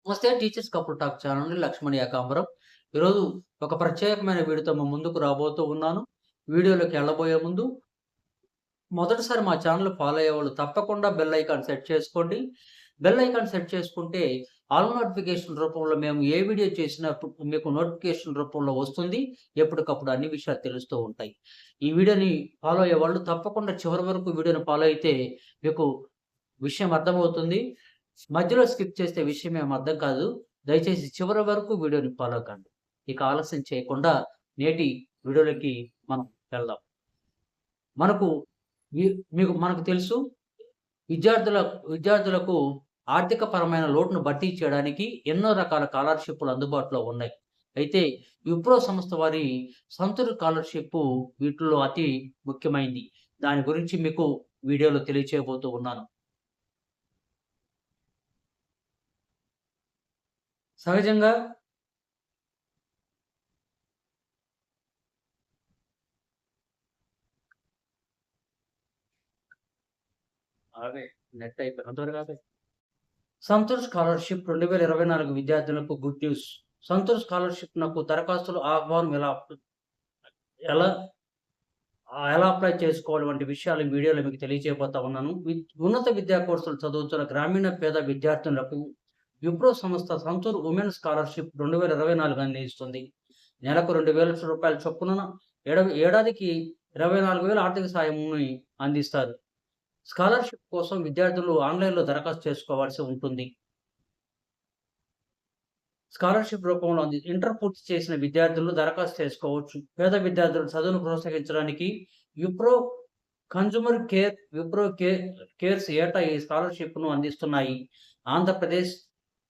నమస్తే teachers couple talk channel నుండి లక్ష్మణ్ యాకాంబరం. ఈరోజు ఒక ప్రత్యేకమైన వీడియోతో మీ ముందుకు రాబోతూ ఉన్నాను. వీడియోలోకి వెళ్ళబోయే ముందు మొదటిసారి మా ఛానల్ ఫాలో అయ్యేవాళ్ళు తప్పకుండా బెల్ ఐకాన్ సెట్ చేసుకోండి. బెల్ ఐకాన్ సెట్ చేసుకుంటే ఆల్ నోటిఫికేషన్ రూపంలో మేము ఏ వీడియో చేసినా మీకు నోటిఫికేషన్ రూపంలో వస్తుంది. ఎప్పటికప్పుడు అన్ని విషయాలు తెలుస్తూ ఉంటాయి. ఈ వీడియోని ఫాలో అయ్యేవాళ్ళు తప్పకుండా చివరి వరకు వీడియోని ఫాలో అయితే మీకు విషయం అర్థమవుతుంది. మధ్యలో స్కిప్ చేస్తే విషయం ఏమి అర్థం కాదు. దయచేసి చివరి వరకు వీడియోని ఫాలో కండి. ఇక ఆలస్యం చేయకుండా నేటి వీడియోలోకి మనం వెళ్దాం. మనకు మనకు తెలుసు, విద్యార్థులకు ఆర్థిక పరమైన లోటును భర్తీ చేయడానికి ఎన్నో రకాల స్కాలర్‌షిప్‌లు అందుబాటులో ఉన్నాయి. అయితే విప్రో సంస్థ వారి సంతూర్ స్కాలర్‌షిప్ వీటిలో అతి ముఖ్యమైనది. దాని గురించి మీకు వీడియోలో తెలియచేయబోతూ ఉన్నాను. సహజంగా నెట్ అయిపోయి త్వరగా సంతూర్ స్కాలర్‌షిప్ 2024 విద్యార్థులకు గుడ్ న్యూస్. సంతూర్ స్కాలర్‌షిప్‌నకు దరఖాస్తులు ఆహ్వానం ఎలా ఎలా అప్లై చేసుకోవాలి వంటి విషయాలు ఈ వీడియోలో మీకు తెలియజేయబోతా ఉన్నాను. ఉన్నత విద్యా కోర్సులు చదువుతున్న గ్రామీణ పేద విద్యార్థులకు విప్రో సంస్థ సంతూర్ ఉమెన్ స్కాలర్‌షిప్ 2024 అందిస్తుంది. నెలకు రూ. 2,000 చొప్పున ఏడాదికి 24,000 ఆర్థిక సాయంని అందిస్తారు. స్కాలర్‌షిప్ కోసం విద్యార్థులు ఆన్‌లైన్‌లో దరఖాస్తు చేసుకోవాల్సి ఉంటుంది. స్కాలర్‌షిప్ రూపంలో ఇంటర్ పూర్తి చేసిన విద్యార్థులు దరఖాస్తు చేసుకోవచ్చు. పేద విద్యార్థుల చదువును ప్రోత్సహించడానికి విప్రో విప్రో కేర్స్ ఏటా ఈ స్కాలర్‌షిప్‌ను అందిస్తున్నాయి. ఆంధ్రప్రదేశ్,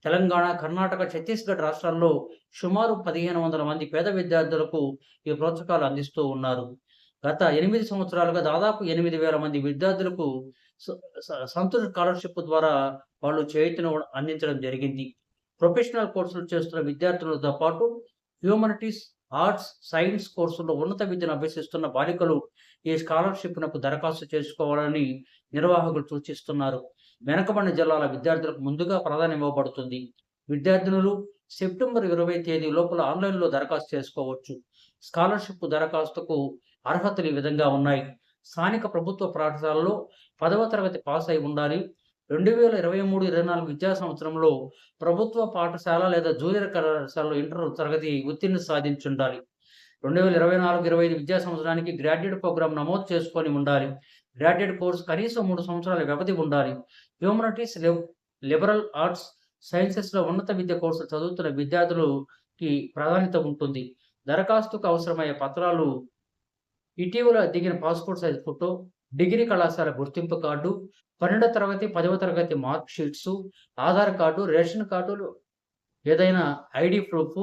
తెలంగాణ, కర్ణాటక, ఛత్తీస్‌గఢ్ రాష్ట్రాల్లో సుమారు 1,500 మంది పేద విద్యార్థులకు ఈ ప్రోత్సాహకాలు అందిస్తూ ఉన్నారు. గత 8 సంవత్సరాలుగా దాదాపు 8,000 మంది విద్యార్థులకు సంతూర్ స్కాలర్‌షిప్ ద్వారా వాళ్ళు చేయూతను అందించడం జరిగింది. ప్రొఫెషనల్ కోర్సులు చేస్తున్న విద్యార్థులతో పాటు హ్యూమనిటీస్, ఆర్ట్స్, సైన్స్ కోర్సుల్లో ఉన్నత విద్యను అభ్యసిస్తున్న బాలికలు ఈ స్కాలర్‌షిప్‌నకు దరఖాస్తు చేసుకోవాలని నిర్వాహకులు సూచిస్తున్నారు. వెనుకబడిన జిల్లాల విద్యార్థులకు ముందుగా ప్రాధాన్యం ఇవ్వబడుతుంది. విద్యార్థినులు సెప్టెంబర్ 20 తేదీ లోపల ఆన్‌లైన్‌లో దరఖాస్తు చేసుకోవచ్చు. స్కాలర్‌షిప్ దరఖాస్తుకు అర్హతలు ఈ విధంగా ఉన్నాయి. స్థానిక ప్రభుత్వ పాఠశాలలో 10వ తరగతి పాస్ అయి ఉండాలి. 2023-24 విద్యా సంవత్సరంలో ప్రభుత్వ పాఠశాల లేదా జూనియర్ కళాశాలలో ఇంటర్ తరగతి ఉత్తీర్ణత సాధించుండాలి. 2024-25 విద్యా సంవత్సరానికి గ్రాడ్యుయేట్ ప్రోగ్రామ్ నమోదు చేసుకొని ఉండాలి. గ్రాడ్యుయేట్ కోర్సు కనీసం 3 సంవత్సరాల వ్యవధి ఉండాలి. హ్యూమనిటీస్, లిబరల్ ఆర్ట్స్, సైన్సెస్‌లో ఉన్నత విద్య కోర్సులు చదువుతున్న విద్యార్థులకి ప్రాధాన్యత ఉంటుంది. దరఖాస్తుకు అవసరమయ్యే పత్రాలు ఇటీవల దిగిన పాస్‌పోర్ట్ సైజ్ ఫోటో, డిగ్రీ కళాశాల గుర్తింపు కార్డు, 12వ తరగతి, 10వ తరగతి mark sheets, Aadhaar card, ration కార్డులు, ఏదైనా ఐడీ ప్రూఫ్,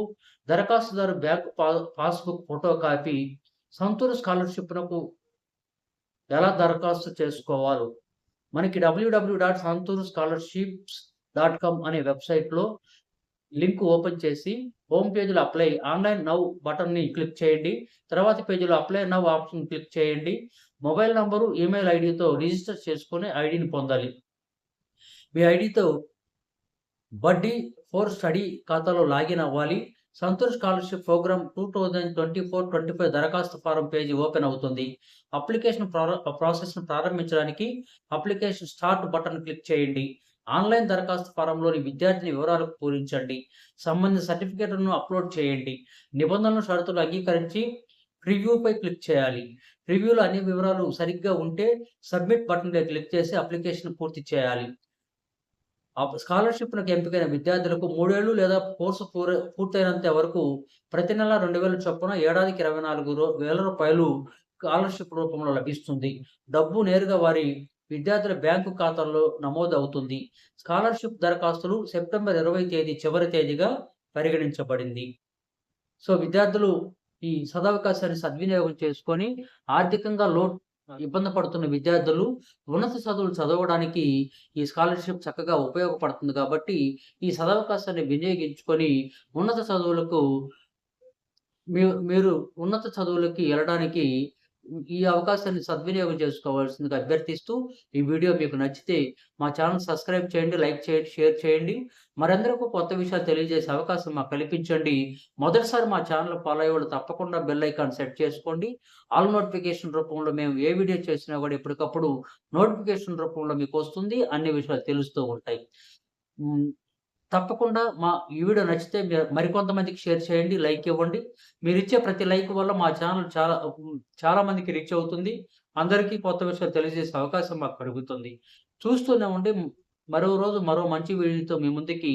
దరఖాస్తుదారు bank passbook photo copy. Santoor స్కాలర్‌షిప్‌నకు ఎలా దరఖాస్తు చేసుకోవాలో మనకి www.santurscholarships.com అనే వెబ్‌సైట్‌లో లింక్ ఓపెన్ చేసి హోమ్ పేజ్‌లో అప్లై ఆన్‌లైన్ నౌ బటన్‌ని క్లిక్ చేయండి. తర్వాతి పేజ్‌లో అప్లై నౌ ఆప్షన్ క్లిక్ చేయండి. మొబైల్ నంబరు, ఈమెయిల్ ఐడీతో రిజిస్టర్ చేసుకొని ఐడీని పొందాలి. మీ ఐడీతో బడ్డీ ఫర్ స్టడీ ఖాతాలో లాగిన్ అవ్వాలి. సంతూర్ స్కాలర్‌షిప్ ప్రోగ్రామ్ 2024-25 దరఖాస్తు ఫారం పేజీ ఓపెన్ అవుతుంది. ప్రాసెస్‌ను ప్రారంభించడానికి అప్లికేషన్ స్టార్ట్ బటన్ క్లిక్ చేయండి. ఆన్‌లైన్ దరఖాస్తు ఫారంలోని విద్యార్థిని వివరాలు పూరించండి. సంబంధిత సర్టిఫికేట్‌లను అప్‌లోడ్ చేయండి. నిబంధనలు, షరతులు అంగీకరించి ప్రివ్యూపై క్లిక్ చేయాలి. ప్రివ్యూలో అన్ని వివరాలు సరిగ్గా ఉంటే సబ్మిట్ బటన్‌పై క్లిక్ చేసి అప్లికేషన్ పూర్తి చేయాలి. స్కాలర్‌షిప్‌లకు ఎంపికైన విద్యార్థులకు 3 ఏళ్లు లేదా కోర్సు పూర్తయినంత వరకు ప్రతి నెల 2,000 చొప్పున ఏడాదికి రూ. 24,000 స్కాలర్‌షిప్ రూపంలో లభిస్తుంది. డబ్బు నేరుగా వారి విద్యార్థుల బ్యాంకు ఖాతాల్లో నమోదు అవుతుంది. స్కాలర్‌షిప్ దరఖాస్తులు సెప్టెంబర్ 20 తేదీ చివరి తేదీగా పరిగణించబడింది. సో, విద్యార్థులు ఈ సదవకాశాన్ని సద్వినియోగం చేసుకొని ఆర్థికంగా ఇబ్బంది పడుతున్న విద్యార్థులు ఉన్నత చదువులు చదవడానికి ఈ స్కాలర్‌షిప్ చక్కగా ఉపయోగపడుతుంది కాబట్టి, ఈ సదవకాశాన్ని వినియోగించుకొని ఉన్నత చదువులకు మీరు ఉన్నత చదువులకి ఎళ్ళడానికి ఈ అవకాశాన్ని సద్వినియోగం చేసుకోవాల్సిందిగా అభ్యర్థిస్తూ, ఈ వీడియో మీకు నచ్చితే మా ఛానల్ సబ్స్క్రైబ్ చేయండి, లైక్ చేయండి, షేర్ చేయండి. మరందరికీ కొత్త విషయాలు తెలియజేసే అవకాశం మాకు కల్పించండి. మొదటిసారి మా ఛానల్ ఫాలో అయ్యేవాళ్ళు తప్పకుండా బెల్ ఐకాన్ సెట్ చేసుకోండి. ఆల్ నోటిఫికేషన్ రూపంలో మేము ఏ వీడియో చేసినా కూడా ఎప్పటికప్పుడు నోటిఫికేషన్ రూపంలో మీకొస్తుంది. అన్ని విషయాలు తెలుస్తూ ఉంటాయి. హ్మ్. తప్పకుండా ఈ వీడియో నచ్చితే మరికొంతమందికి షేర్ చేయండి. లైక్ ఇవ్వండి. మీరిచ్చే ప్రతి లైక్ వల్ల మా ఛానల్ చాలా మందికి రీచ్ అవుతుంది. అందరికీ కొత్త విషయాలు తెలియజేసే అవకాశం మాకు కలుగుతుంది. చూస్తూనే ఉండి మరో రోజు మరో మంచి వీడియోతో మీ ముందుకి